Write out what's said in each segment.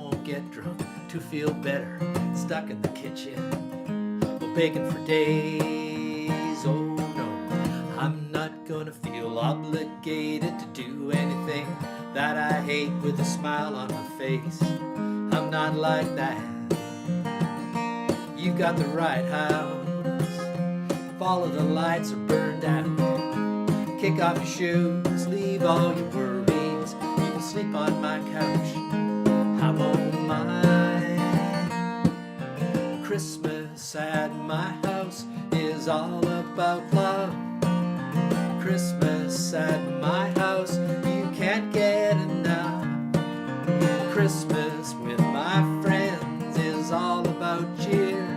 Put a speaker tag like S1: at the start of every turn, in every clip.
S1: won't get drunk to feel better. Stuck in the kitchen, well, baking for days. Oh no, I'm not gonna feel obligated to do anything that I hate with a smile on my face. I'm not like that. You got the right house. Follow the lights are burned out. Kick off your shoes, leave all your worries. You can sleep on my couch, I won't mind. Christmas at my house is all about love. Christmas at my house, you can't get enough. Christmas with my friends is all about cheer.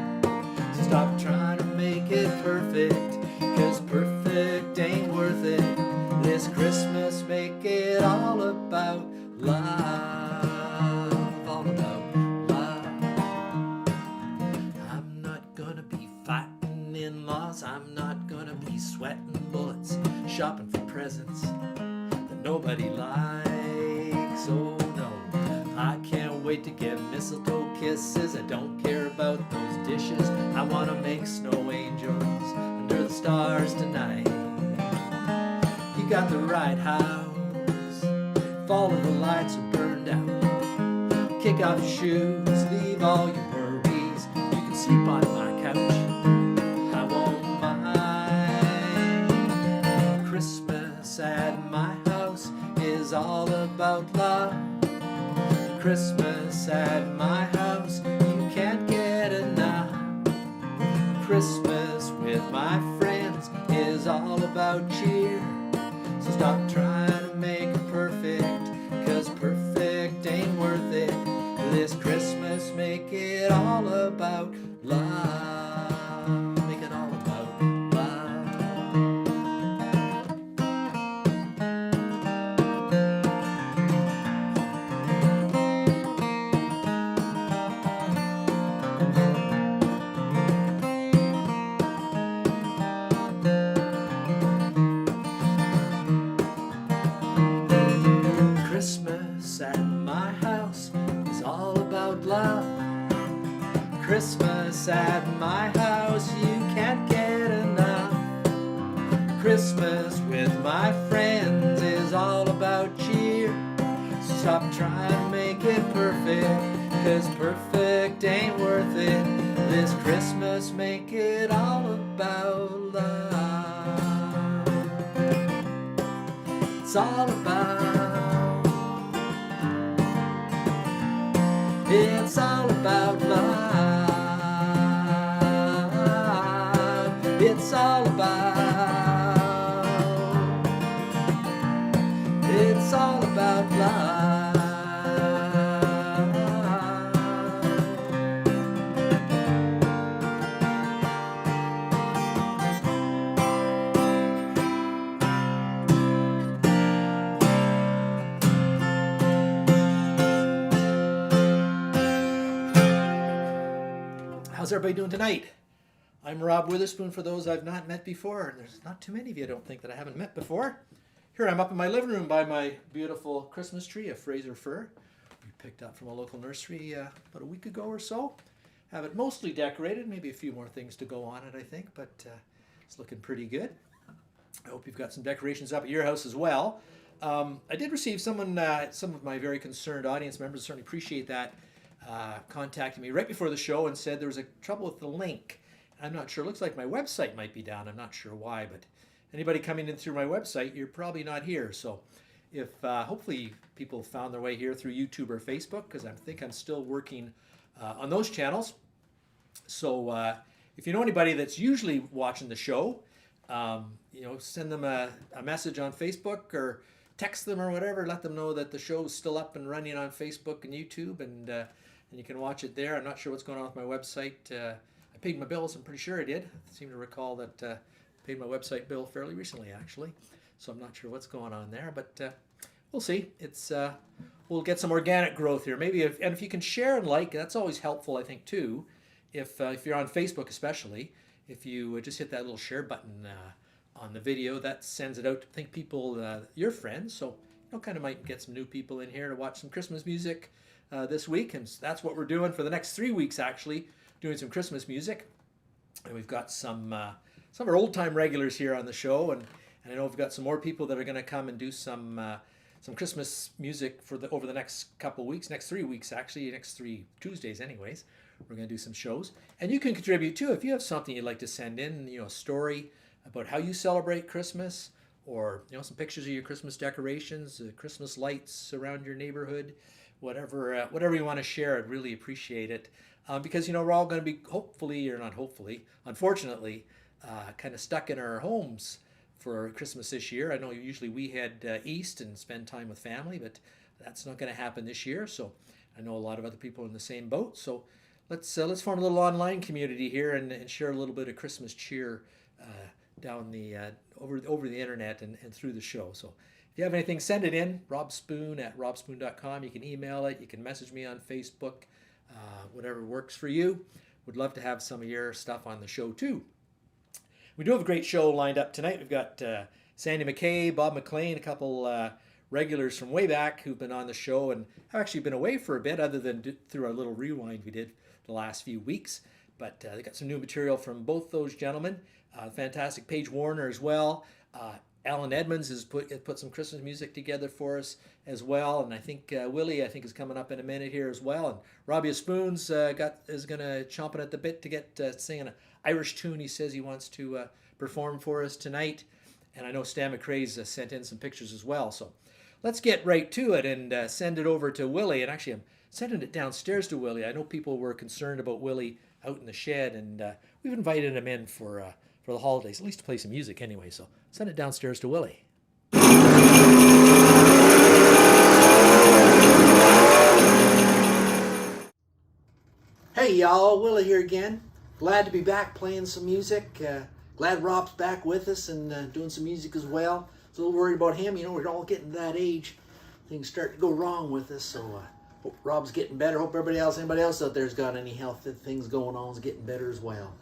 S1: So stop trying to make it perfect, 'cause perfect ain't worth it. This Christmas make it all about love. All about love. I'm not gonna be fighting in-laws. I'm not gonna be sweating bullets, shopping for presents that nobody likes. Oh no, I can't wait to get mistletoe kisses. I don't care about those dishes. I wanna make snow angels under the stars tonight. You got the right house. Follow the lights are burned out. Kick off your shoes, leave all your worries. You can sleep on my couch, I won't mind. Christmas at my house is all about love. Christmas at my house, you can't get enough. Christmas with my friends is all about cheer. So stop trying to make it perfect, 'cause perfect ain't worth it. This Christmas make it all about love. Make it all about love. Christmas at my house is all about love. Christmas at my house, you can't get enough. Christmas with my friends is all about cheer. So stop trying to make it perfect, 'cause perfect ain't worth it. This Christmas make it all about love. It's all about, it's all about love. It's all about, it's all about love. How's everybody doing tonight? I'm Rob Witherspoon, for those I've not met before. There's not too many of you, I don't think, that I haven't met before. Here I'm up in my living room by my beautiful Christmas tree, a Fraser fir. We picked up from a local nursery about a week ago or so. Have it mostly decorated, maybe a few more things to go on it, I think, but it's looking pretty good. I hope you've got some decorations up at your house as well. I did receive some of my very concerned audience members, certainly appreciate that, contacted me right before the show and said there was a trouble with the link. I'm not sure. It looks like my website might be down. I'm not sure why, but anybody coming in through my website, you're probably not here. So if hopefully people found their way here through YouTube or Facebook, because I think I'm still working on those channels. So if you know anybody that's usually watching the show, send them a message on Facebook or text them or whatever. Let them know that the show's still up and running on Facebook and YouTube, and you can watch it there. I'm not sure what's going on with my website. I paid my bills. I'm pretty sure I did. I seem to recall that I paid my website bill fairly recently, actually. So I'm not sure what's going on there, but we'll see. It's we'll get some organic growth here. Maybe if you can share and like, that's always helpful, I think, too. If you're on Facebook, especially, if you just hit that little share button on the video, that sends it out to people, your friends. So kind of might get some new people in here to watch some Christmas music, this week, and that's what we're doing for the next 3 weeks, actually, doing some Christmas music. And we've got some of our old-time regulars here on the show, and I know we've got some more people that are going to come and do some Christmas music for over the next couple of weeks, next 3 weeks, actually, next 3 Tuesdays anyways. We're going to do some shows. And you can contribute too if you have something you'd like to send in, a story about how you celebrate Christmas, or some pictures of your Christmas decorations, Christmas lights around your neighborhood, whatever you want to share. I'd really appreciate it, because we're all going to be unfortunately, kind of stuck in our homes for Christmas this year. I know usually we head east and spend time with family, but that's not going to happen this year. So I know a lot of other people are in the same boat. So let's form a little online community here and share a little bit of Christmas cheer down the over the internet and through the show. So if you have anything, send it in, robspoon@robspoon.com. You can email it. You can message me on Facebook, whatever works for you. Would love to have some of your stuff on the show too. We do have a great show lined up tonight. We've got Sandy McKay, Bob McLean, a couple regulars from way back who've been on the show and have actually been away for a bit, other than through our little rewind we did the last few weeks. But they got some new material from both those gentlemen. Fantastic Paige Warner as well. Alan Edmonds has put some Christmas music together for us as well, and I think Willie is coming up in a minute here as well. And Robbie Spoons is going to chomping at the bit to get singing an Irish tune. He says he wants to perform for us tonight, and I know Stan McRae's sent in some pictures as well. So let's get right to it and send it over to Willie. And actually, I'm sending it downstairs to Willie. I know people were concerned about Willie out in the shed, and we've invited him in for the holidays, at least to play some music anyway. So send it downstairs to Willie. Hey y'all, Willie here again. Glad to be back playing some music. Glad Rob's back with us and doing some music as well. I was a little worried about him. We're all getting to that age. Things start to go wrong with us, so hope Rob's getting better. Hope anybody else out there's got any health things going on is getting better as well.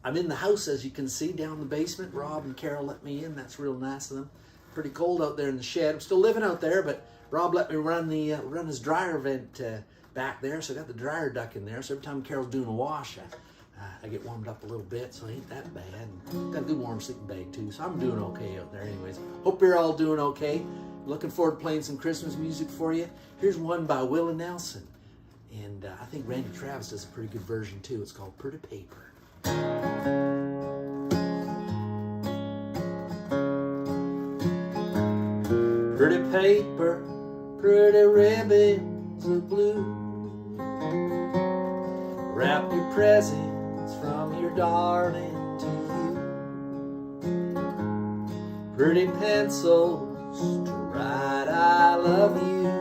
S1: I'm in the house, as you can see, down in the basement. Rob and Carol let me in. That's real nice of them. Pretty cold out there in the shed. I'm still living out there, but Rob let me run his dryer vent back there, so I got the dryer duct in there. So every time Carol's doing a wash, I get warmed up a little bit, so it ain't that bad. Got a good warm sleeping bag too, so I'm doing okay out there anyways. Hope you're all doing okay. Looking forward to playing some Christmas music for you. Here's one by Willie Nelson, and I think Randy Travis does a pretty good version too. It's called Pretty Paper. Pretty paper, pretty ribbons of blue, wrap your presents from your darling to you. Pretty pencils to write I love you.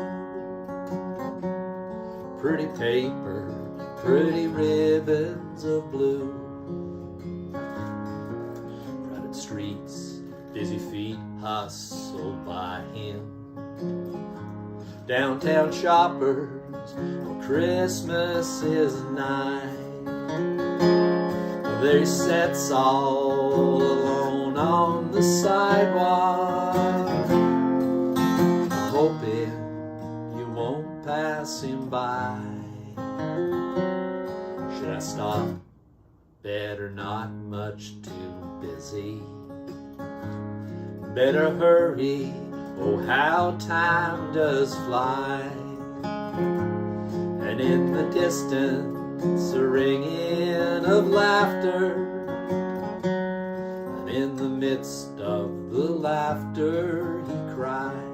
S1: Pretty paper, pretty ribbons of blue. Crowded streets, busy feet hustle by him. Downtown shoppers, well, Christmas is nigh. There he sits all alone on the sidewalk, hoping you won't pass him by. Should I stop? Better not, much too busy. Better hurry, oh how time does fly. And in the distance a ringing of laughter, and in the midst of the laughter he cried.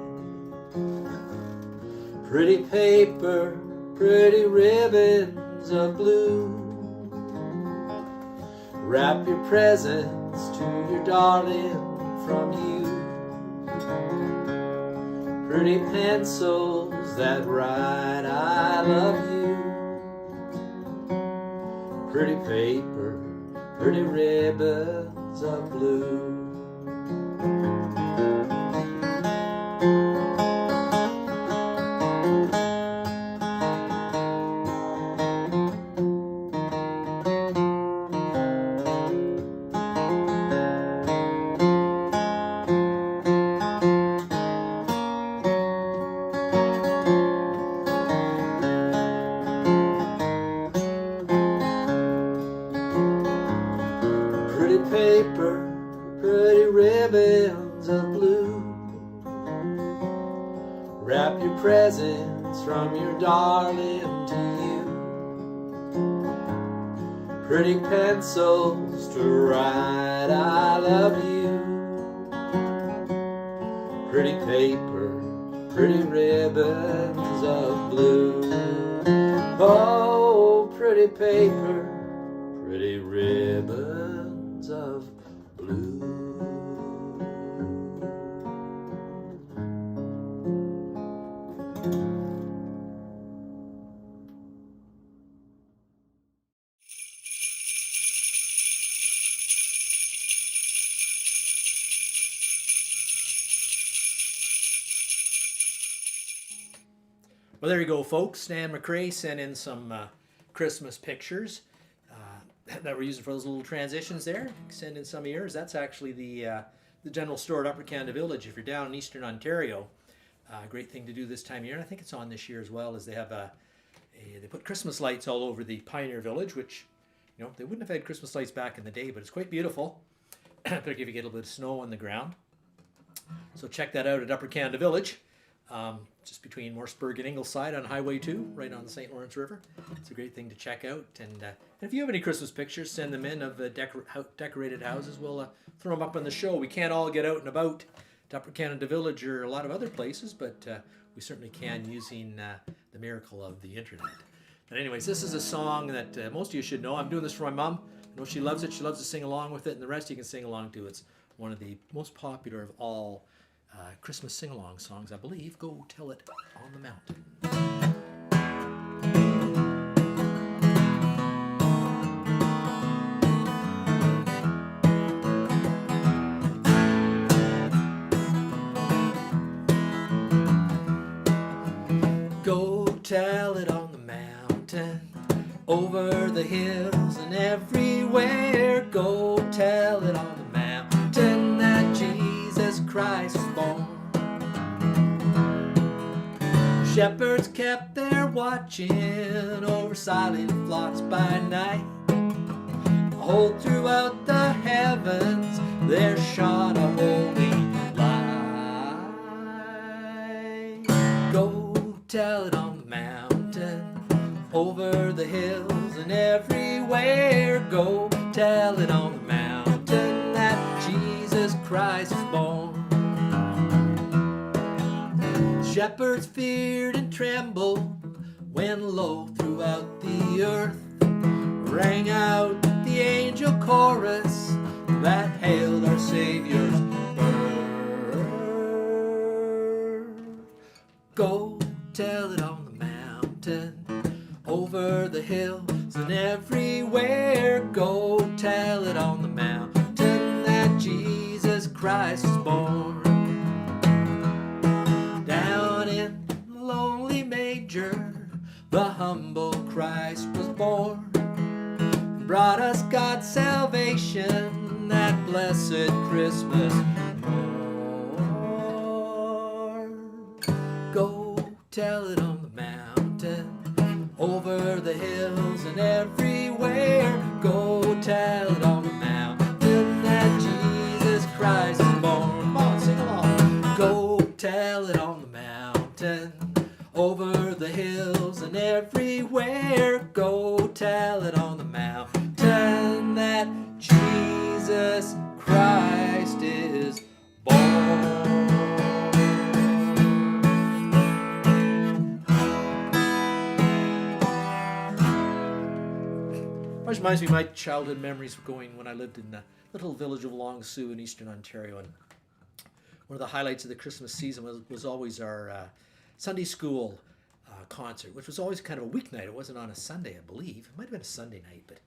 S1: Pretty paper, pretty ribbons of blue, wrap your presents to your darling from you. Pretty pencils that write I love you. Pretty paper, pretty ribbons of blue. pretty paper, pretty ribbons of blue. Wrap your presents from your darling to you. Pretty pencils to write I love you. Pretty paper, pretty ribbons of blue. Oh, pretty paper, pretty ribbons of blue. Well, there you go, folks. Stan McCrae sent in some Christmas pictures that we're using for those little transitions there. Send in some of yours. That's actually the general store at Upper Canada Village. If you're down in Eastern Ontario, great thing to do this time of year. And I think it's on this year as well, as they have they put Christmas lights all over the Pioneer Village, which, you know, they wouldn't have had Christmas lights back in the day, but it's quite beautiful, particularly if you get a little bit of snow on the ground. So check that out at Upper Canada Village. Just between Morseburg and Ingleside on Highway 2, right on the St. Lawrence River. It's a great thing to check out. And if you have any Christmas pictures, send them in of decorated houses. We'll throw them up on the show. We can't all get out and about to Upper Canada Village or a lot of other places, but we certainly can using the miracle of the internet. But anyways, this is a song that most of you should know. I'm doing this for my mom. I know she loves it. She loves to sing along with it, and the rest you can sing along to. It's one of the most popular of all Christmas sing-along songs, I believe. Go Tell It on the Mountain. Go tell it on the mountain, over the hills and everywhere. Go tell it on the mountain that Jesus Christ is born. Shepherds kept their watching over silent flocks by night. All throughout the heavens there shone a holy light. Go tell it on the mountain, over the hills and everywhere. Go tell it on the mountain that Jesus Christ is born. Shepherds feared and trembled when low throughout the earth rang out the angel chorus that hailed our Savior's birth. Go tell it on the mountain, over the hills and everywhere. Go tell it on the mountain that Jesus Christ is born. The humble Christ was born, brought us God's salvation that blessed Christmas morn. Go tell it on the mountain, over the hills and everywhere. Go tell it on the mountain that Jesus Christ is born. Come on, sing along. Go tell it on the mountain, over the hills and everywhere. Go tell it on the mountain that Jesus Christ is born. Which reminds me of my childhood memories of going when I lived in the little village of Long Sault in Eastern Ontario. And one of the highlights of the Christmas season was always our Sunday school concert, which was always kind of a weeknight. It wasn't on a Sunday, I believe. It might have been a Sunday night, but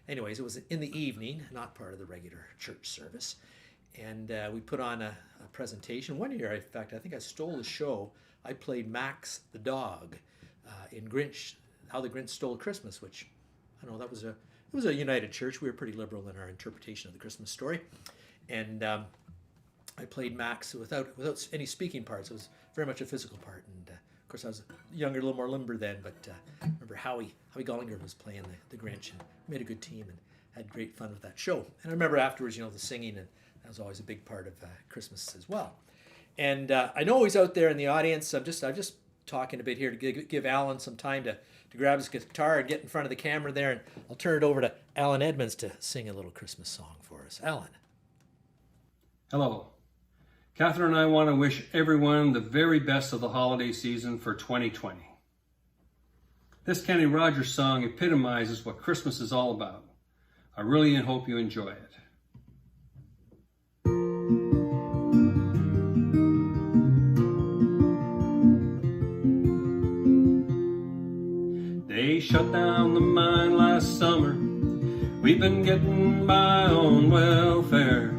S1: anyways, it was in the evening, not part of the regular church service. And we put on a presentation. One year, in fact, I think I stole the show. I played Max the dog in Grinch, How the Grinch Stole Christmas, which, I don't know, it was a united church. We were pretty liberal in our interpretation of the Christmas story. And I played Max without any speaking parts. It was very much a physical part. And of course, I was younger, a little more limber then. But I remember Howie Gollinger was playing the Grinch, and we made a good team. And had great fun with that show. And I remember afterwards, the singing, and that was always a big part of Christmas as well. And I know he's out there in the audience. I'm just talking a bit here to give Alan some time to grab his guitar and get in front of the camera there. And I'll turn it over to Alan Edmonds to sing a little Christmas song for us. Alan.
S2: Hello. Catherine and I want to wish everyone the very best of the holiday season for 2020. This Kenny Rogers song epitomizes what Christmas is all about. I really hope you enjoy it. They shut down the mine last summer. We've been getting by on welfare.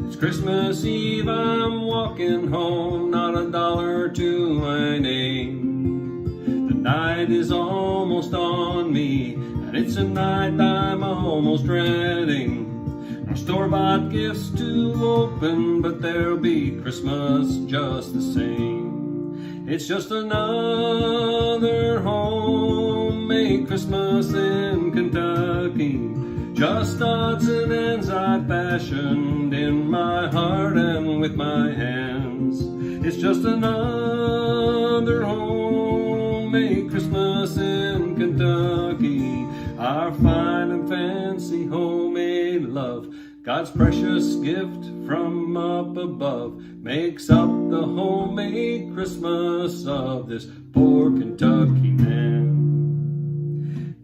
S2: It's Christmas Eve, I'm walking home, not a dollar to my name. The night is almost on me, and it's a night I'm almost dreading. No store-bought gifts to open, but there'll be Christmas just the same. It's just another homemade Christmas in Kentucky. Just odds and ends I fashioned in my heart and with my hands. It's just another homemade Christmas in Kentucky. Our fine and fancy homemade love, God's precious gift from up above, makes up the homemade Christmas of this poor Kentucky man.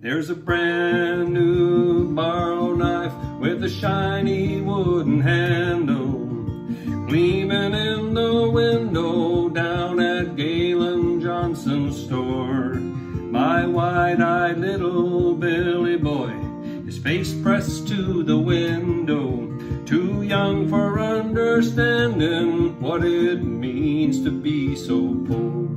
S2: There's a brand new borrowed knife with a shiny wooden handle, gleaming in the window down at Galen Johnson's store. My wide-eyed little Billy boy, his face pressed to the window, too young for understanding what it means to be so poor.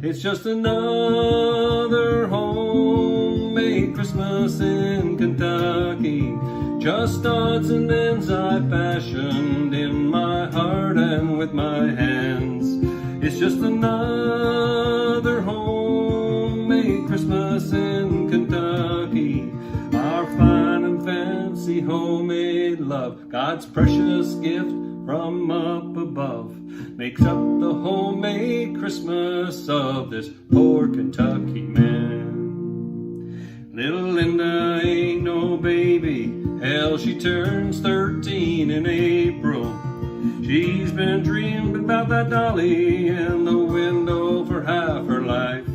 S2: It's just another homemade Christmas in Kentucky. Just odds and ends I fashioned in my heart and with my hands. It's just another homemade Christmas in Kentucky. Our fine and fancy homemade love, God's precious gift from up above, makes up the homemade Christmas of this poor Kentucky man. Little Linda ain't no baby, hell, she turns 13 in April. She's been dreaming about that dolly in the window for half her life.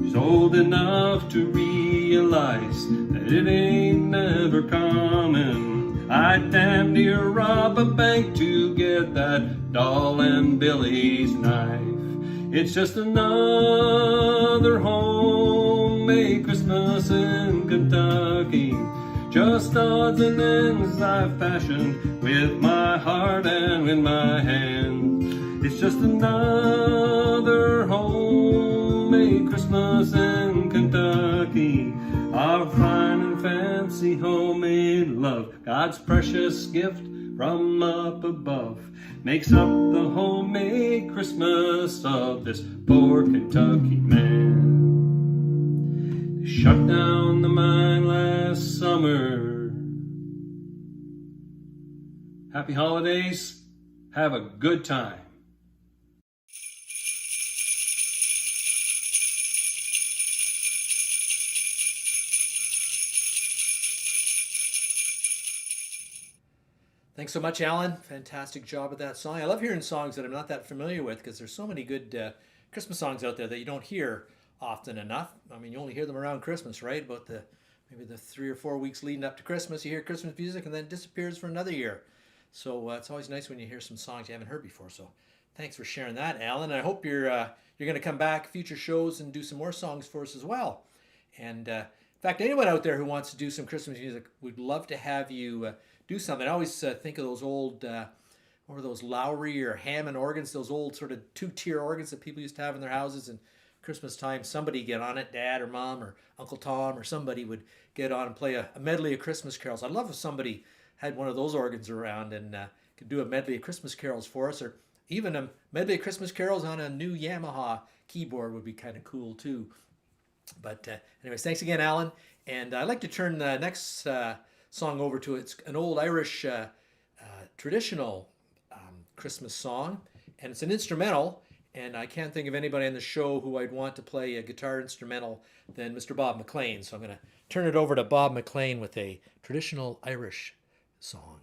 S2: She's old enough to realize that it ain't never coming. I'd damn near rob a bank to get that doll and Billy's knife. It's just another homemade Christmas in Kentucky. Just odds and ends I fashioned with my heart and with my hand. It's just another homemade Christmas in Kentucky. Our fine and fancy homemade love, God's precious gift from up above, makes up the homemade Christmas of this poor Kentucky man. They shut down the mine last summer. Happy holidays. Have a good time.
S1: Thanks so much, Alan. Fantastic job with that song. I love hearing songs that I'm not that familiar with because there's so many good Christmas songs out there that you don't hear often enough. I mean, you only hear them around Christmas, right? About maybe the 3 or 4 weeks leading up to Christmas, you hear Christmas music and then it disappears for another year. So it's always nice when you hear some songs you haven't heard before. So thanks for sharing that, Alan. I hope you're going to come back future shows and do some more songs for us as well. And in fact, anyone out there who wants to do some Christmas music, we'd love to have you do something. I always think of those old, what were those, Lowry or Hammond organs, those old sort of two-tier organs that people used to have in their houses. And Christmas time, somebody get on it, Dad or Mom or Uncle Tom or somebody would get on and play a medley of Christmas carols. I'd love if somebody had one of those organs around and could do a medley of Christmas carols for us, or even a medley of Christmas carols on a new Yamaha keyboard would be kind of cool too. But anyways, thanks again, Alan. And I'd like to turn the next song over to it's an old Irish traditional Christmas song, and it's an instrumental. And I can't think of anybody on the show who I'd want to play a guitar instrumental than Mr. Bob McLean. So I'm going to turn it over to Bob McLean with a traditional Irish song.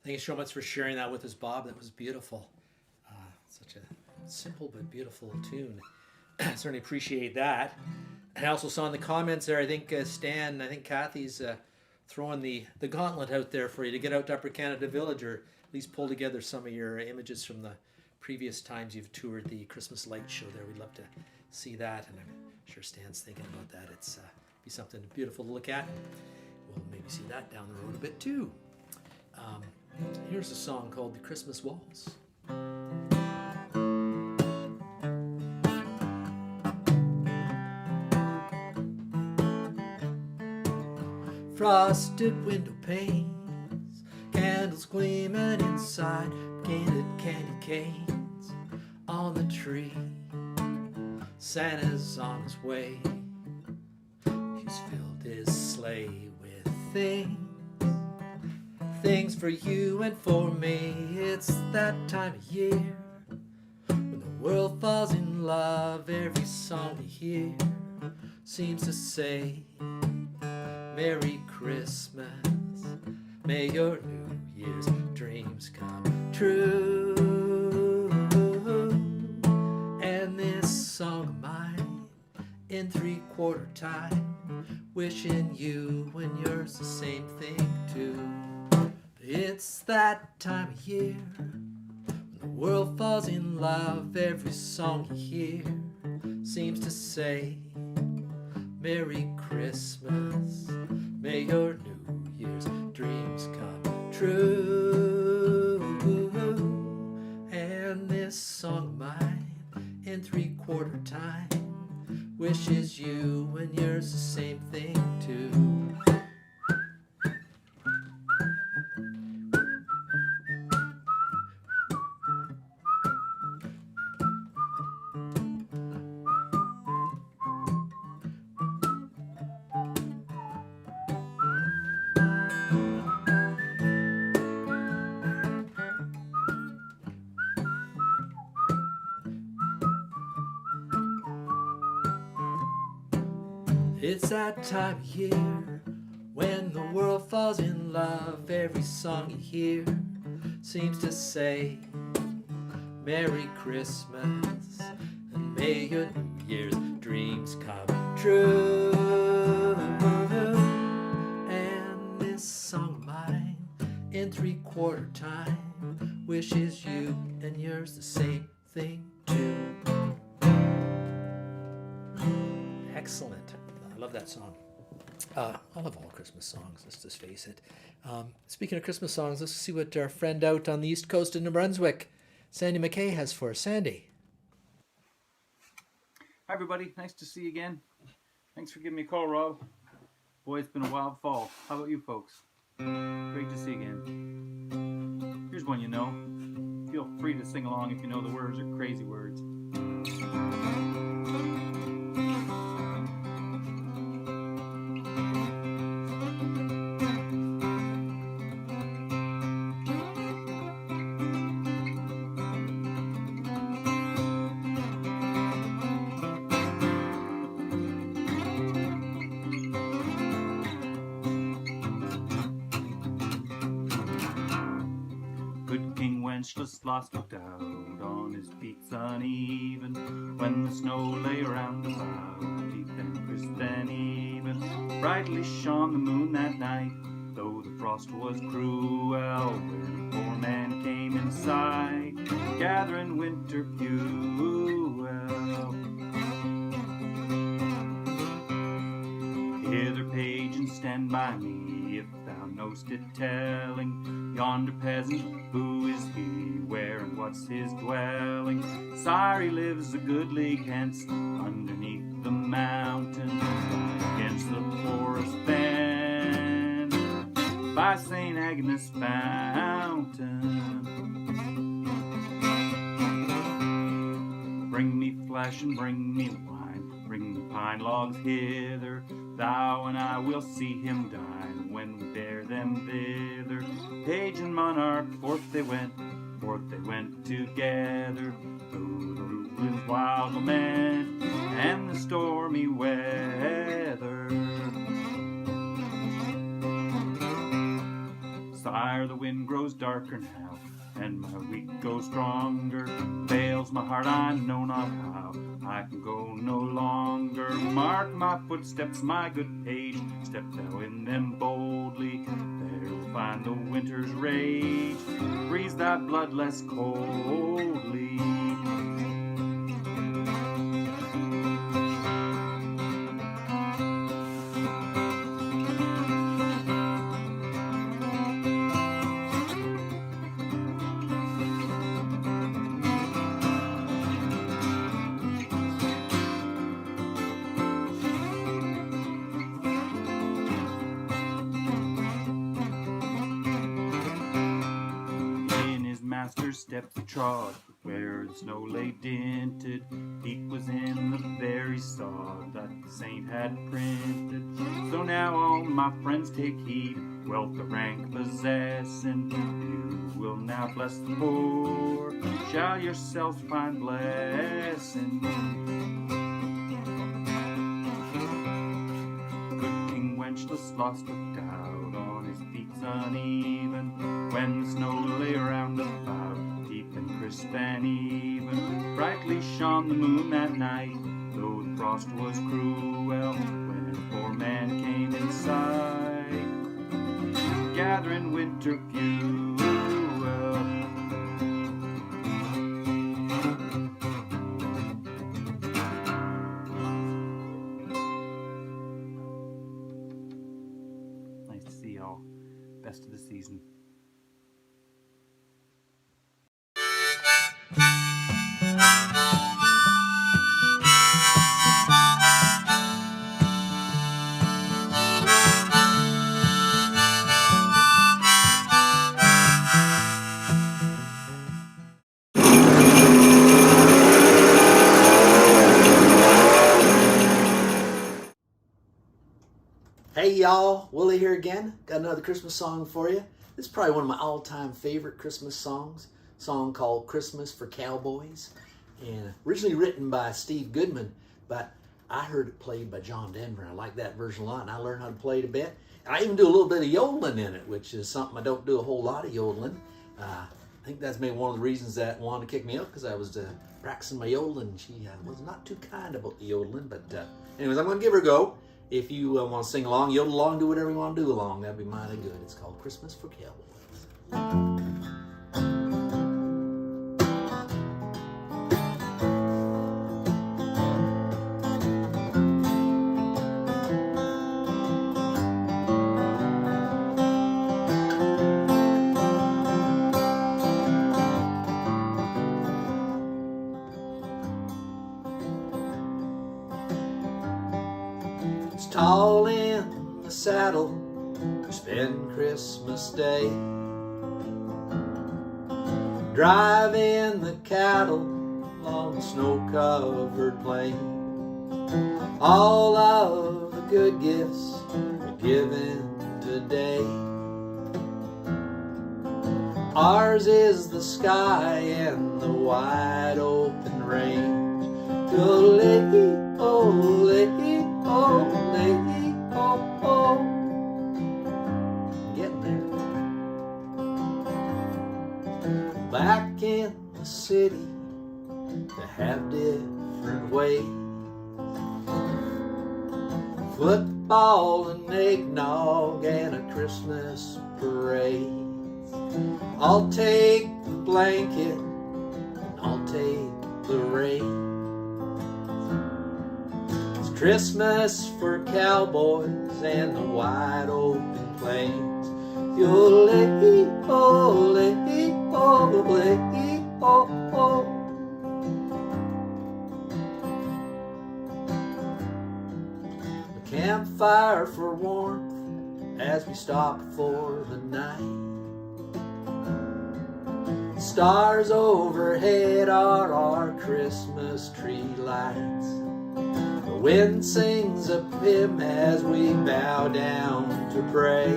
S1: Thank you so much for sharing that with us, Bob. That was beautiful. Such a simple but beautiful tune. Certainly appreciate that. And I also saw in the comments there, I think Stan, I think Kathy's throwing the gauntlet out there for you to get out to Upper Canada Village, or at least pull together some of your images from the previous times you've toured the Christmas light show there. We'd love to see that, and I'm sure Stan's thinking about that. It's be something beautiful to look at. We'll maybe see that down the road a bit too. Here's a song called The Christmas Waltz. Frosted window panes, candles gleaming inside, painted candy canes on the tree. Santa's on his way, he's filled his sleigh with things for you and for me. It's that time of year when the world falls in love. Every song we hear seems to say, Merry Christmas. May your New Year's dreams come true. And this song of mine in 3/4 time, wishing you and yours the same thing too. It's that time of year when the world falls in love. Every song you hear seems to say Merry Christmas. May your New Year's dreams come true. And this song of mine in 3/4 time wishes you and yours the same thing too. It's that time of year when the world falls in love. Every song you hear seems to say Merry Christmas, and may your New Year's dreams come true. And this song of mine in 3/4 time wishes you and yours the same thing too. Excellent. I love that song. I love all Christmas songs, let's just face it. Speaking of Christmas songs, let's see what our friend out on the east coast of New Brunswick, Sandy McKay, has for us. Sandy.
S3: Hi everybody, nice to see you again. Thanks for giving me a call, Rob. Boy, it's been a wild fall. How about you folks? Great to see you again. Here's one you know. Feel free to sing along if you know the words or crazy words. Wenceslas lost looked out on his feet uneven when the snow lay around about, deep and crisp and even. Brightly shone the moon that night, though the frost was cruel, when a poor man came in sight, gathering winter fuel. Hither, page, and stand by me, if thou know'st it telling, yonder peasant, who is he, where and what's his dwelling? Sire, he lives a goodly hence, underneath the mountain, against the forest bend, by St. Agnes fountain. Bring me flesh and bring me wine, bring the pine logs hither, thou and I will see him dine, when we bear them thither. Page and monarch, forth they went together, through the ruin's wild lament, and the stormy weather. Sire, the wind grows darker now, and my weak goes stronger, fails my heart, I know not how, I can go no longer. Mark my footsteps, my good page, step thou in them boldly, there you'll find the winter's rage, freeze thy blood less coldly. Steps he trod, where the snow lay dinted, heat was in the very sod that the saint had printed. So now all my friends take heed, wealth the rank possessing, you will now bless the poor, shall yourselves find blessing. Good King Wenceslas lost looked out on his feet uneven, when the snow lay around about, deep and crisp and even. Brightly shone the moon that night, though the frost was cruel, when a poor man came in sight, gathering winter fuel. Nice to see y'all. Best of the season.
S4: Hey y'all, Willie here again. Got another Christmas song for you. This is probably one of my all-time favorite Christmas songs. A song called Christmas for Cowboys. And originally written by Steve Goodman, but I heard it played by John Denver. I like that version a lot, and I learned how to play it a bit. And I even do a little bit of yodeling in it, which is something I don't do a whole lot of yodeling. I think that's maybe one of the reasons that wanted to kick me up, because I was practicing my yodeling. She was not too kind about the yodeling, but anyways, I'm going to give her a go. If you want to sing along, yodel along, do whatever you want to do along. That'd be mighty good. It's called Christmas for Cowboys. Tall in the saddle, spend Christmas Day, driving the cattle on the snow-covered plain. All of the good gifts are given today. Ours is the sky and the wide open range. Ole, ole, ole, oh, oh. Getting there. Back in the city, they have different ways. Football and eggnog and a Christmas parade. I'll take the blanket and I'll take the rain. Christmas for cowboys and the wide open plains. Ole, ole, ole, oh, oh. A campfire for warmth as we stop for the night. Stars overhead are our Christmas tree lights. The wind sings a hymn as we bow down to pray.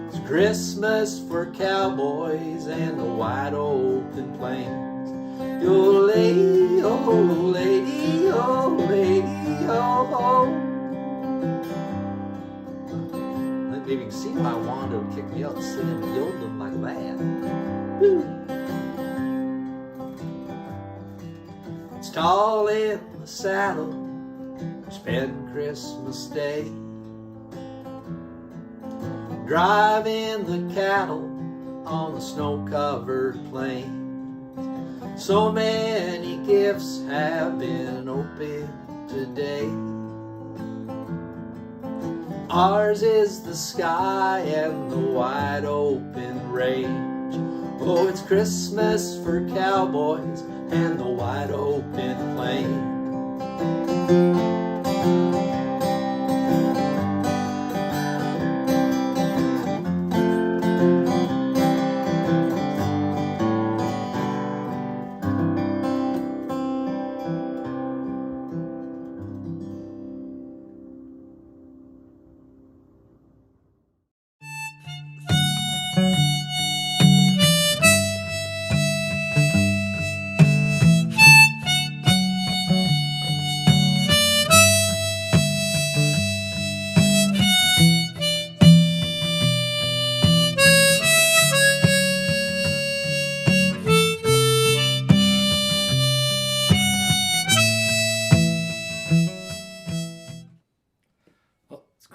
S4: It's Christmas for cowboys and the wide open plains. Yo lady, oh lady, oh lady, oh, oh. Maybe you can see why Wanda would kick me out singing and yodeling like that. Woo. Tall in the saddle, spend Christmas Day, driving the cattle on the snow-covered plains. So many gifts have been opened today. Ours is the sky and the wide open range. Oh, it's Christmas for cowboys and the wide open plain.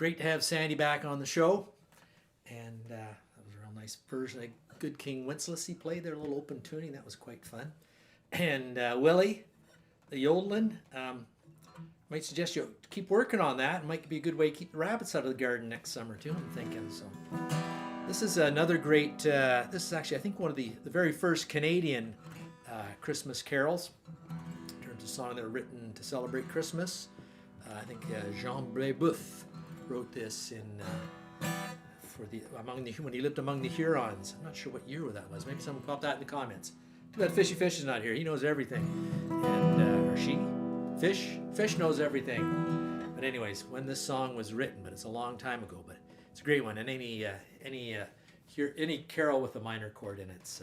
S1: great to have Sandy back on the show. And that was a real nice version of Good King Wenceslas. He played their little open tuning. That was quite fun. And Willie, the yodeling, might suggest you keep working on that. It might be a good way to keep the rabbits out of the garden next summer too, I'm thinking. So this is another great, this is actually I think one of the very first Canadian Christmas carols in terms of song that were written to celebrate Christmas. I think Jean Brebeuf wrote this in when he lived among the Hurons. I'm not sure what year that was. Maybe someone pop that in the comments. Too bad Fishy Fish is not here. He knows everything, and or she, Fish knows everything. But anyways, when this song was written, but it's a long time ago. But it's a great one, and any carol with a minor chord in it's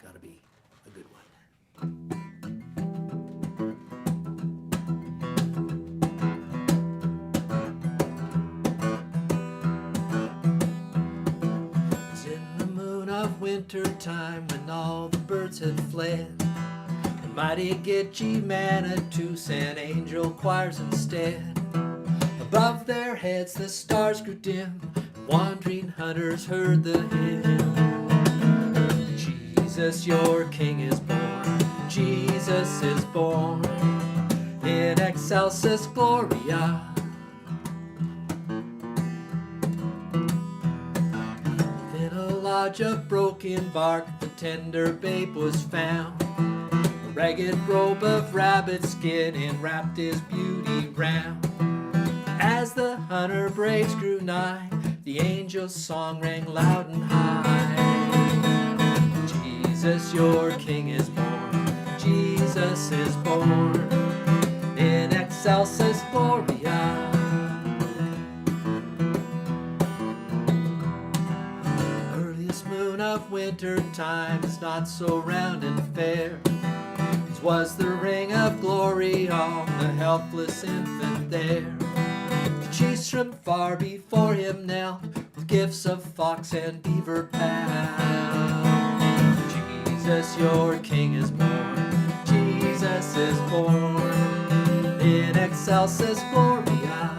S1: got to be a good one. Winter time when all the birds had fled, the mighty Gitche Manitou sent angel choirs instead. Above their heads the stars grew dim, wandering hunters heard the hymn. Jesus, your King is born, Jesus is born, in excelsis Gloria. Of broken bark, the tender babe was found. A ragged robe of rabbit skin enwrapped his beauty round. As the hunter braves grew nigh, the angel's song rang loud and high. Jesus, your King is born, Jesus is born, in excelsis Gloria. Of winter time is not so round and fair as was the ring of glory on the helpless infant there. The chiefs from far before him knelt with gifts of fox and beaver pound. Jesus, your King is born, Jesus is born, in excelsis Gloria.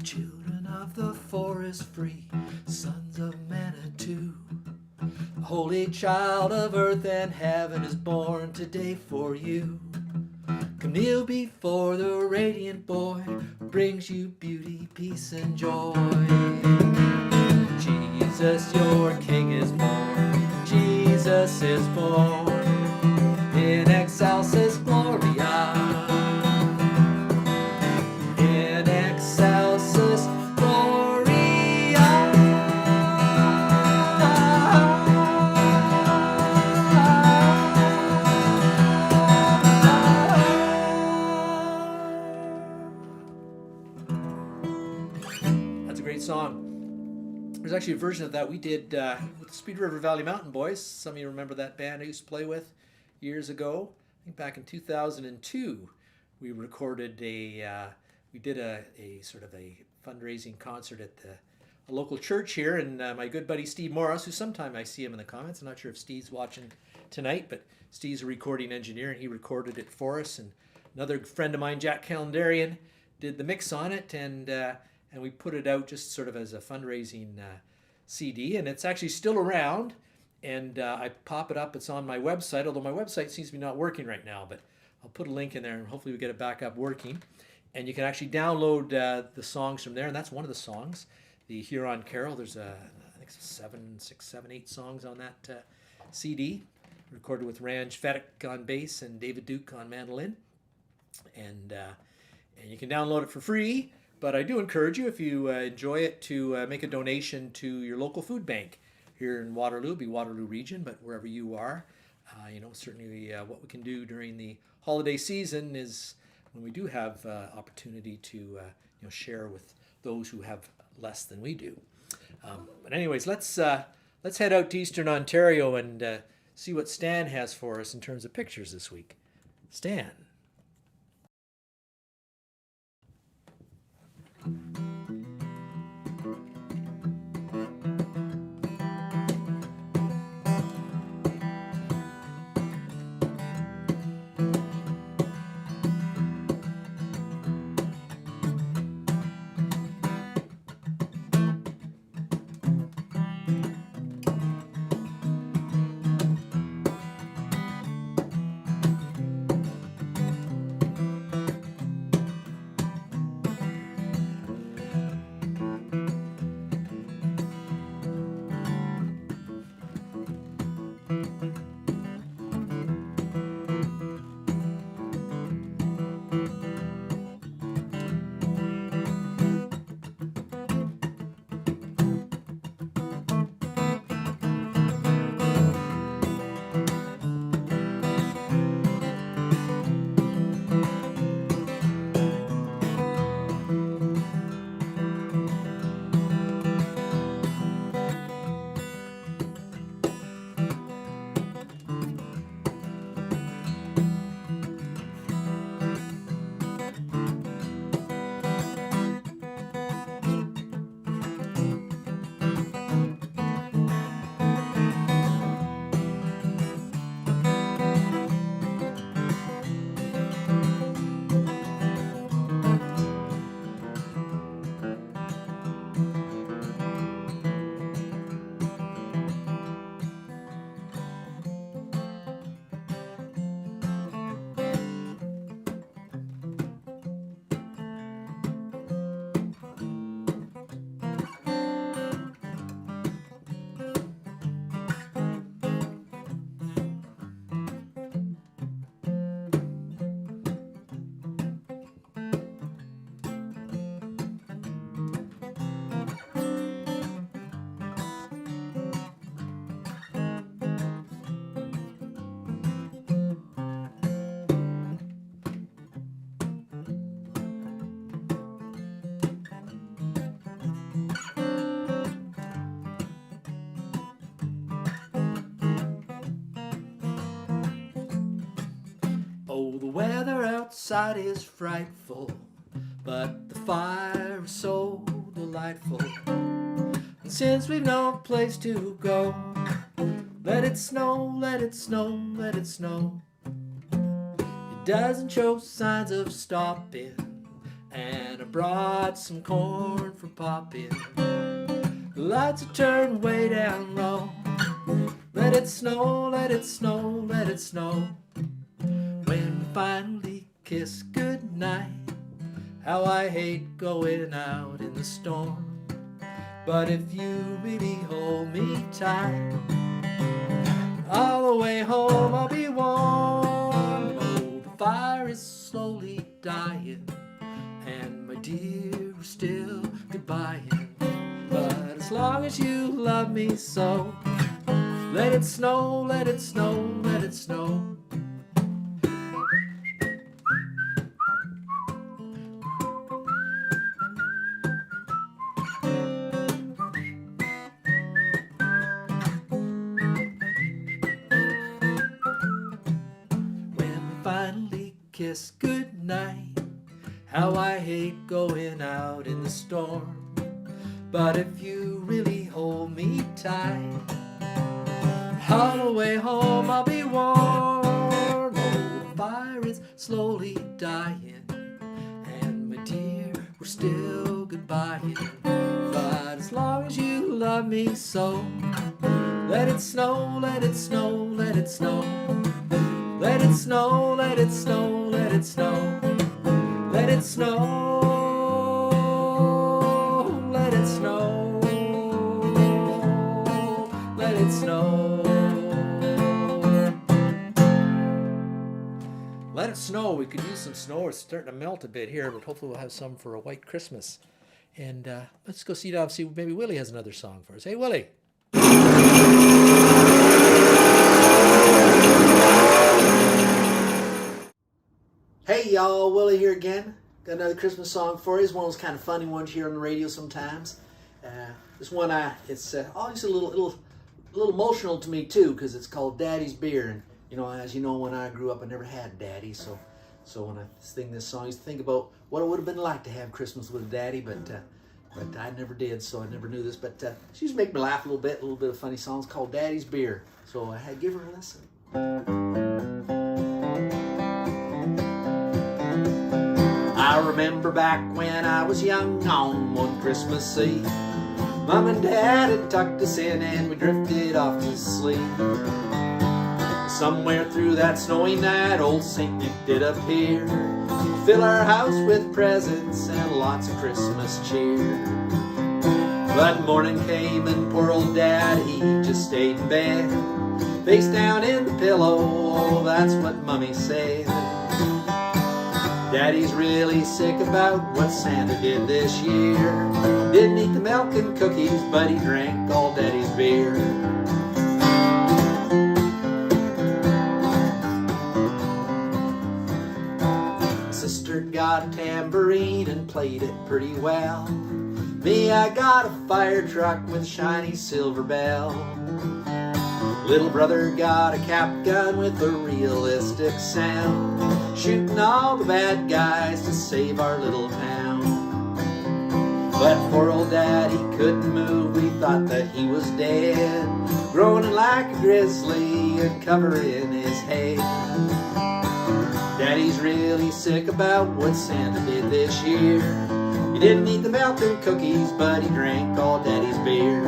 S1: Children of the forest free, sons of Manitou, a holy child of earth and heaven is born today for you. Come kneel before the radiant boy who brings you beauty, peace, and joy. Jesus, your King is born, Jesus is born, in excelsis Gloria. Song. There's actually a version of that we did with the Speed River Valley Mountain Boys. Some of you remember that band I used to play with years ago. I think back in 2002 we recorded we did a sort of a fundraising concert at a local church here, and my good buddy Steve Morris, who sometime I see him in the comments. I'm not sure if Steve's watching tonight, but Steve's a recording engineer and he recorded it for us, and another friend of mine, Jack Calendarian, did the mix on it, and we put it out just sort of as a fundraising CD, and it's actually still around, and I pop it up. It's on my website, although my website seems to be not working right now, but I'll put a link in there and hopefully we get it back up working. And you can actually download the songs from there, and that's one of the songs, the Huron Carol. There's I think 8 songs on that CD, recorded with Ranj Fedek on bass and David Duke on mandolin, and you can download it for free. But I do encourage you, if you enjoy it, to make a donation to your local food bank here in Waterloo. It'll be Waterloo region, but wherever you are, certainly what we can do during the holiday season is when we do have opportunity to share with those who have less than we do. But anyways, let's head out to Eastern Ontario and see what Stan has for us in terms of pictures this week. Stan. outside is frightful, but the fire is so delightful. And since we've no place to go, let it snow, let it snow, let it snow. It doesn't show signs of stopping, and I brought some corn for popping. The lights are turned way down low. Let it snow, let it snow, let it snow. When we finally kiss goodnight, how I hate going out in the storm. But if you really hold me tight, all the way home I'll be warm. Oh, the fire is slowly dying, and my dear, we're still goodbying. But as long as you love me so, let it snow, let it snow, let it snow. When we finally kiss goodnight, how I hate going out in the storm. But if you really hold me tight, all the way home I'll be warm. Oh, the fire is slowly dying, and my dear, we're still goodbying. But as long as you love me so, let it snow, let it snow, let it snow. Let it snow, let it snow, let it snow. Let it snow. Let it snow, let it snow. Let it snow. We could use some snow. It's starting to melt a bit here, but hopefully we'll have some for a white Christmas. And let's go see down, see maybe Willie has another song for us. Hey, Willie.
S4: Hey y'all, Willie here again. Got another Christmas song for you. It's one of those kind of funny ones here on the radio sometimes. This one, it's always a little emotional to me too, because it's called Daddy's Beer. And as you know, when I grew up, I never had a daddy. So when I sing this song, I used to think about what it would have been like to have Christmas with a daddy, but I never did, so I never knew this. But she used to make me laugh a little bit of funny songs called Daddy's Beer. So I had to give her a listen. I remember back when I was young on one Christmas Eve, Mom and Dad had tucked us in and we drifted off to sleep. Somewhere through that snowy night, old Saint Nick did appear, fill our house with presents and lots of Christmas cheer. But morning came and poor old Dad, he just stayed in bed, face down in the pillow, oh, that's what Mommy said. Daddy's really sick about what Santa did this year. Didn't eat the milk and cookies, but he drank all Daddy's beer. Sister got a tambourine and played it pretty well. Me, I got a fire truck with a shiny silver bell. Little brother got a cap gun with a realistic sound, shooting all the bad guys to save our little town. But poor old Dad, he couldn't move, we thought that he was dead, groaning like a grizzly and covering his head. Daddy's really sick about what Santa did this year. He didn't eat the milk and cookies, but he drank all Daddy's beer.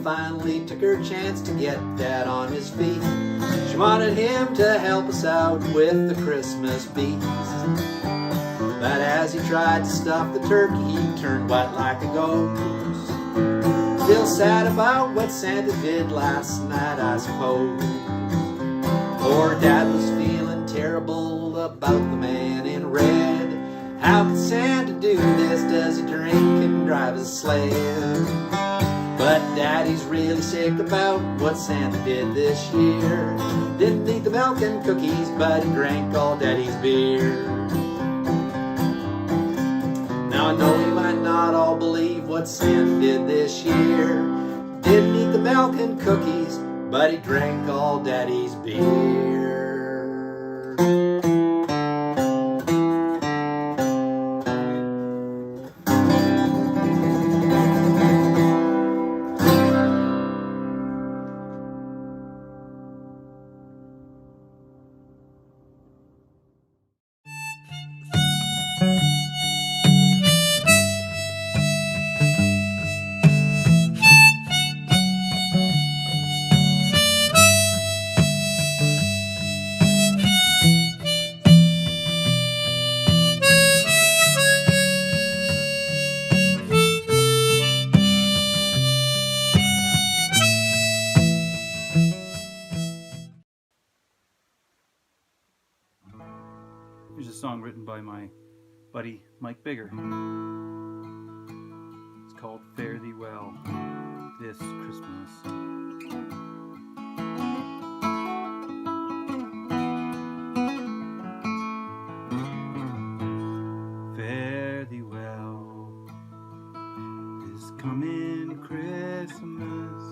S4: Finally took her chance to get Dad on his feet. She wanted him to help us out with the Christmas bees. But as he tried to stuff the turkey, he turned white like a ghost. Still sad about what Santa did last night, I suppose. Poor Dad was feeling terrible about the man in red. How could Santa do this? Does he drink and drive his sled? But Daddy's really sick about what Santa did this year. Didn't eat the milk and cookies, but he drank all Daddy's beer. Now I know you might not all all believe what Sam did this year. Didn't eat the milk and cookies, but he drank all Daddy's beer.
S3: Here's a song written by my buddy Mike Bigger. It's called Fare Thee Well This Christmas. Fare thee well this coming Christmas.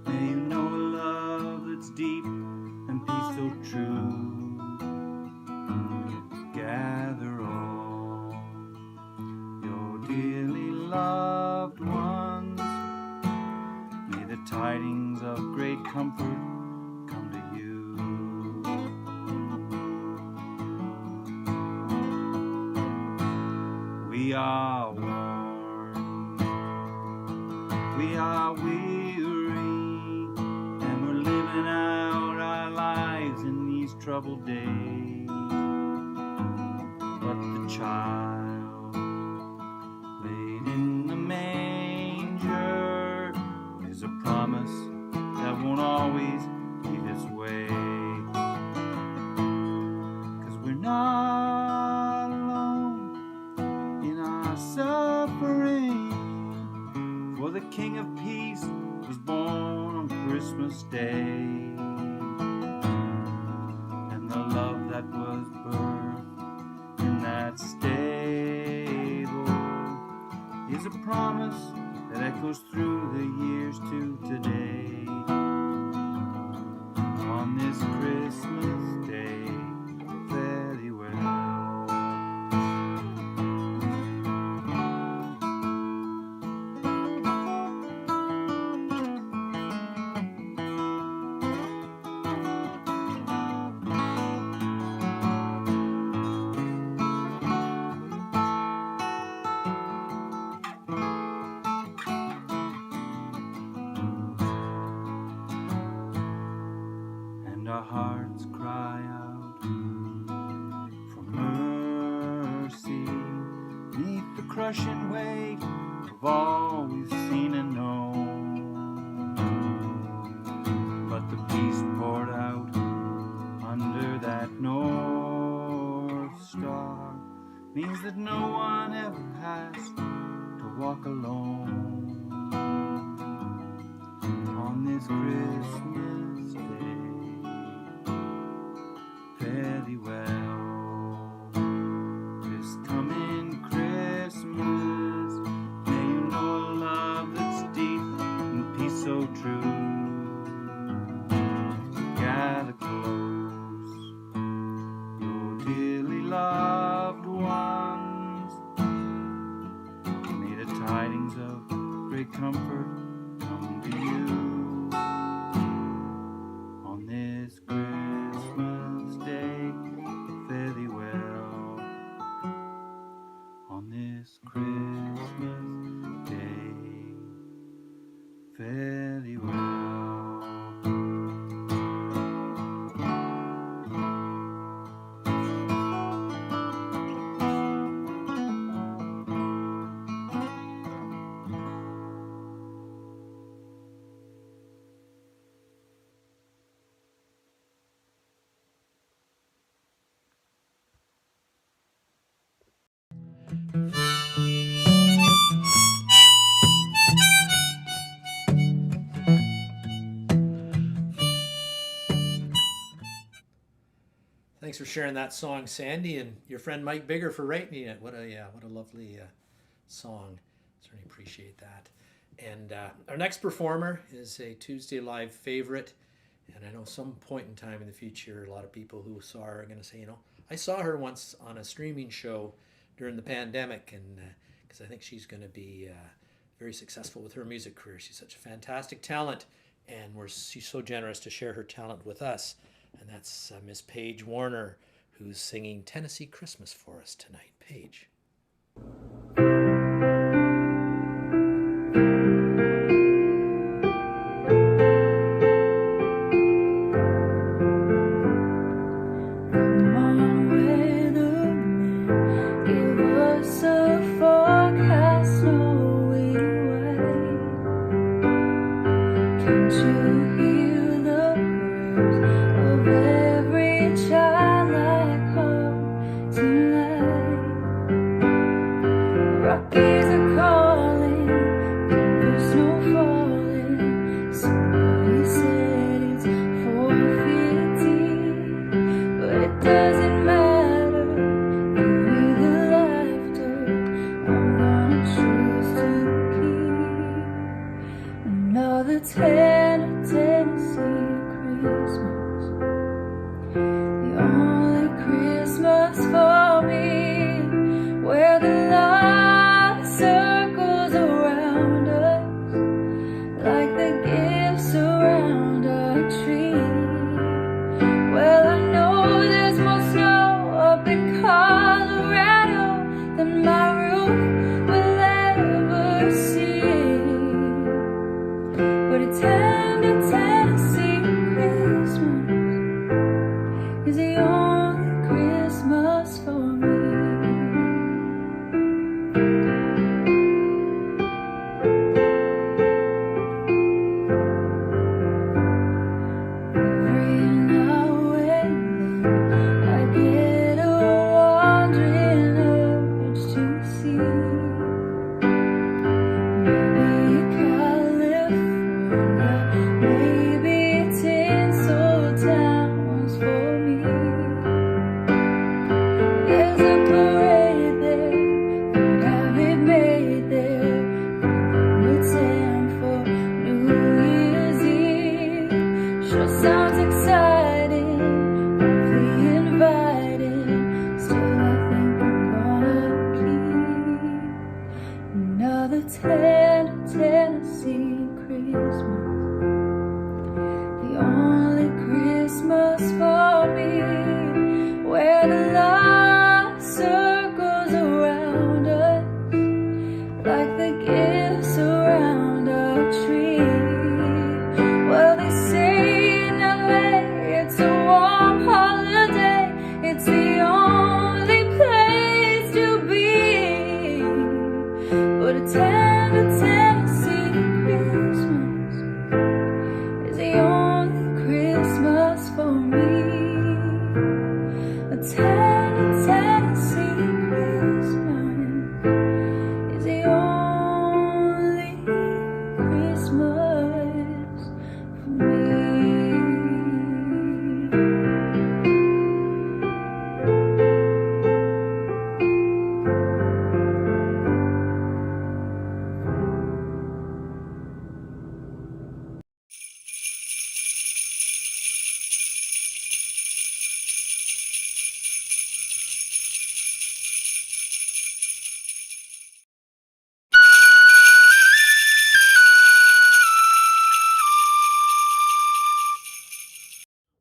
S3: May you know a love that's deep and peace so true. Gather all your dearly loved ones. May the tidings of great comfort come to you. We are worn, we are weary, and we're living out our lives in these troubled days. But the child laid in the manger is a promise that won't always be this way. 'Cause we're not alone in our suffering, for the King of Peace was born on Christmas Day, and the love that was birthed in that stable is a promise that echoes through the years to today. On this Christmas Day, fare thee well. And our hearts cry out for mercy neath the crushing weight of all we've seen and known. But the peace poured out under that North Star means that no one ever has to walk alone on this Christmas Day. Fare thee well this coming Christmas. May you know a love that's deep and peace so true. Gather close your dearly loved ones. May the tidings of great comfort come to you on this Christmas Day. Fare thee well on this Christmas Day. Fare thee well.
S1: Thanks for sharing that song, Sandy, and your friend Mike Bigger for writing it. What a lovely song. Certainly appreciate that. And our next performer is a Tuesday Live favorite. And I know some point in time in the future, a lot of people who saw her are going to say, you know, I saw her once on a streaming show during the pandemic, and because I think she's going to be very successful with her music career. She's such a fantastic talent, and she's so generous to share her talent with us. And that's Miss Paige Warner, who's singing Tennessee Christmas for us tonight. Paige.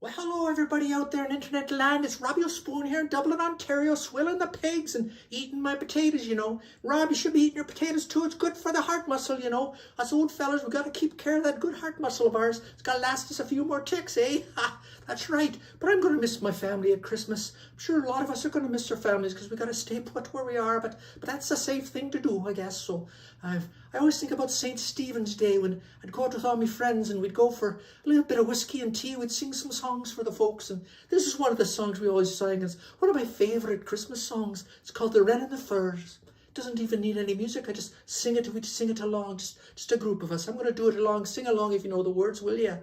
S4: Well, hello everybody out there in internet land. It's Robbie O'Spoon here in Dublin, Ontario, swilling the pigs and eating my potatoes, you know. Rob, you should be eating your potatoes too. It's good for the heart muscle, you know. Us old fellas, we got to keep care of that good heart muscle of ours. It's got to last us a few more ticks, eh? Ha, that's right. But I'm going to miss my family at Christmas. I'm sure a lot of us are going to miss our families because we got to stay put where we are. But that's a safe thing to do, I guess. So I always think about St. Stephen's Day when I'd go out with all my friends and we'd go for a little bit of whiskey and tea. We'd sing some songs for the folks, and this is one of the songs we always sang. It's one of my favourite Christmas songs. It's called The Wren and the Firs. It doesn't even need any music. I just sing it. We just sing it along, just a group of us. I'm going to do it along. Sing along if you know the words, will you?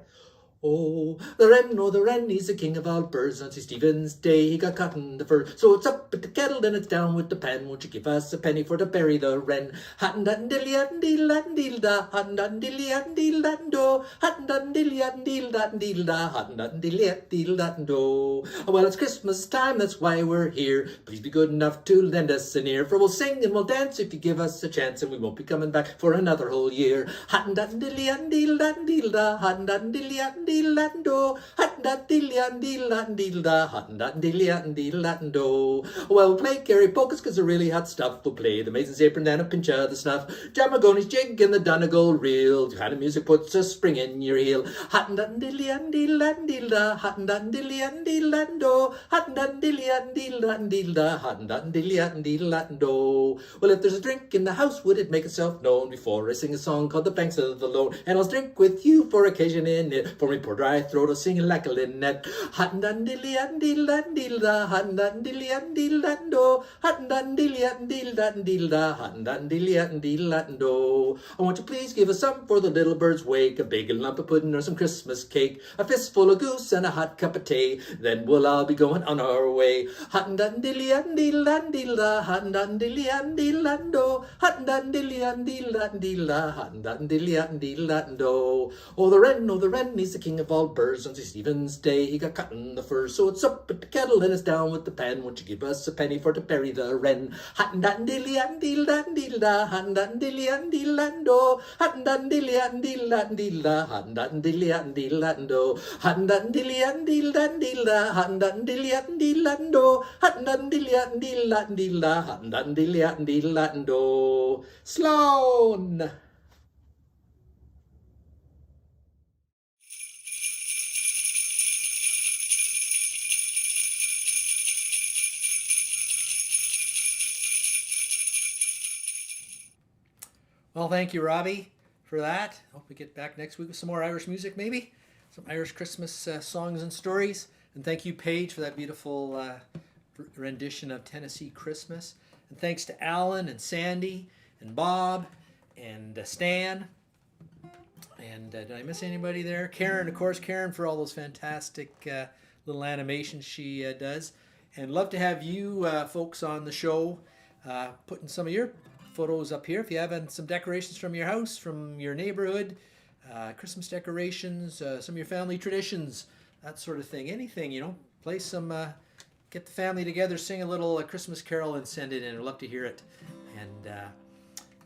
S4: Oh, the wren, he's the king of all birds. On St. Stephen's Day, he got caught in the fur. So it's up with the kettle, then it's down with the pan. Won't you give us a penny for to bury the wren? Hot-and-dun-dilly-and-deel-and-deel-da, hot-and-dun-dilly-and-deel-and-do, hot-and-dun-dilly-and-deel-and-deel-da, hot-and-dun-dilly-and-deel-and-do. Well, it's Christmas time, that's why we're here. Please be good enough to lend us an ear, for we'll sing and we'll dance if you give us a chance, and we won't be coming back for another whole year. Hot-and-dun-dilly-and-deel-and-deel-da, hot-and-dun-dilly-and-deel-and-do, hot-and-dun-dilly-and-deel-and-deel-da, hot-and-dun-dilly-and-deel-and-do. Well, we'll play Gary Polkas, 'cause they're really hot stuff. We'll play the Maiden's Apron and a pinch of the snuff, John Mahoney's jig and the Donegal reel. The kind of music puts a spring in your heel. Hot-and-dun-dilly-and-deel-and-deel-da, hot-and-dun-dilly-and-deel-and-do, hot-and-dun-dilly-and-deel-and-deel-da, hot-and-dun-dilly-and-deel-and-do. Well, if there's a drink in the house, would it make itself known before I sing a song called The Banks of the Lone? And I'll drink with you for occasion in it, for me poor dry throat I'll sing like a linnet. Hot-and-dun-dilly-and-deel-and-deel-da, hot-and-dun-dilly-and-deel-and-do, hot-and-dun-dilly-and-deel-and-deel-da, hot-and-dun-dilly-and-deel-and-do. Oh, won't you please give us some for the little bird's wake, a big lump of pudding or some Christmas cake, a fistful of goose and a hot cup of tea, then we'll all be going on our way. Hot-and-dun-dilly-and-deel-and-deel-da, hot-and-dun-dilly-and-deel-and-do, hot-and-dun-dilly-and-deel-and-deel-da, hot-and-dun-dilly-and-deel-and-do. Oh, the wren, he's the king of all birds. On St. Stephen's Day, he got caught in the fur. So it's up with the kettle and it's down with the pan. Won't you give us a penny for to bury the wren? Hot-and-dun-dilly-and-deel-and-deel-da, hot-and-dun-dilly-and-deel-and-do, hot-and-dun-dilly-and-deel-and-deel-da, hot-and-dun-dilly-and-deel-and-do, hot-and-dun-dilly-and-deel-and-deel-da, hot-and-dun-dilly-and-deel-and-do, hot-and-dun-dilly-and-deel-and-deel-da, hot-and-dun-dilly-and-deel-and-do. Sloan!
S1: Well, thank you, Robbie, for that. Hope we get back next week with some more Irish music, maybe. Some Irish Christmas songs and stories. And thank you, Paige, for that beautiful rendition of Tennessee Christmas. And thanks to Alan and Sandy and Bob and Stan. And did I miss anybody there? Karen, of course, Karen, for all those fantastic little animations she does. And love to have you folks on the show putting some of your photos up here. If you have some decorations from your house, from your neighborhood, Christmas decorations, some of your family traditions, that sort of thing. Anything, play some, get the family together, sing a little Christmas carol and send it in. I'd love to hear it. And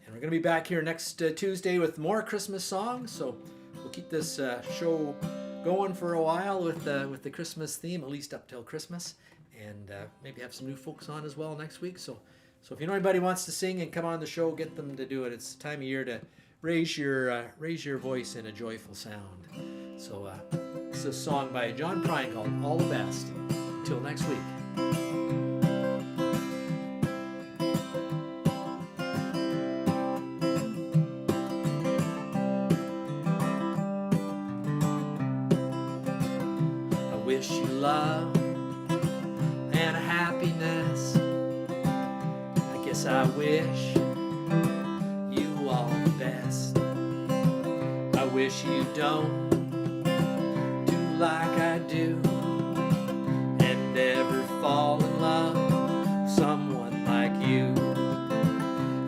S1: we're going to be back here next Tuesday with more Christmas songs. So we'll keep this show going for a while with the Christmas theme, at least up till Christmas. And maybe have some new folks on as well next week. So if you know anybody who wants to sing and come on the show, get them to do it. It's the time of year to raise your voice in a joyful sound. So this is a song by John Prine called All the Best. Till next week. I wish you love and happiness. I wish you all the best. I wish you don't do like I do and ever fall in love with someone like you.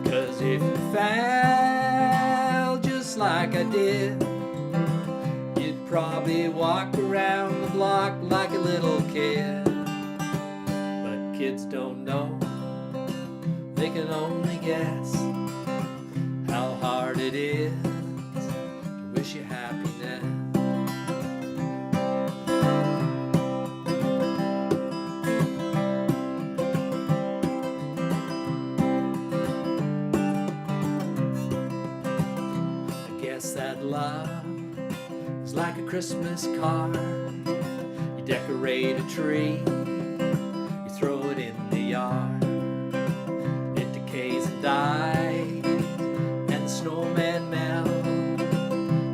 S1: 'Cause if you fell just like I did, you'd probably walk around the block like a little kid. But kids don't know, they can only guess how hard it is to wish you happiness. I guess that love is like a Christmas card. You decorate a tree, you throw it in the yard. Died and the snowman melted.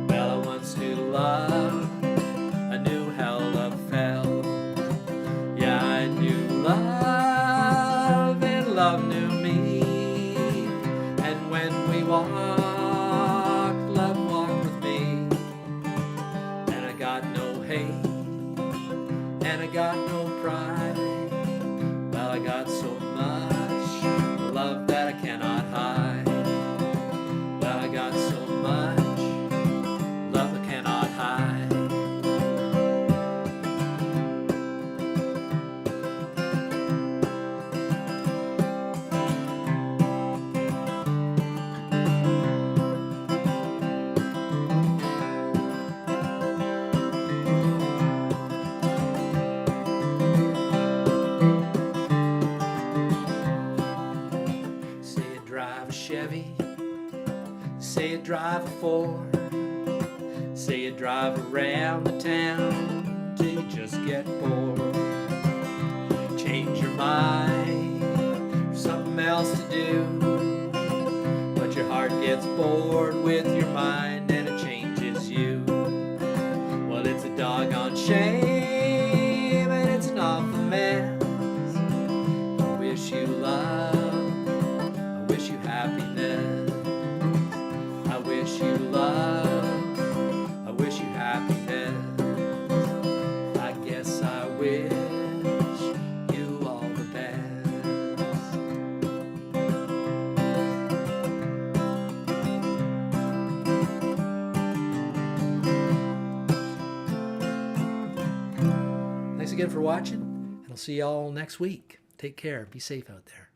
S1: Well, I once knew love, I knew how love felt. Yeah, I knew love and love knew me. And when we walked, love walked with me. And I got no paid, and I got no pride. Well, I got so much love that I cannot hide. Well, I got so much love I cannot hide. Say you drive a Chevy, say you drive a Ford, say you drive around the town till you just get bored. Change your mind for something else to do, but your heart gets bored with your mind and it changes you. Well, it's a doggone shame and it's an awful mess. I wish you love, I wish you happiness. I wish you love, I wish you happiness. I guess I wish you all the best. Thanks again for watching, and I'll see y'all next week. Take care. Be safe out there.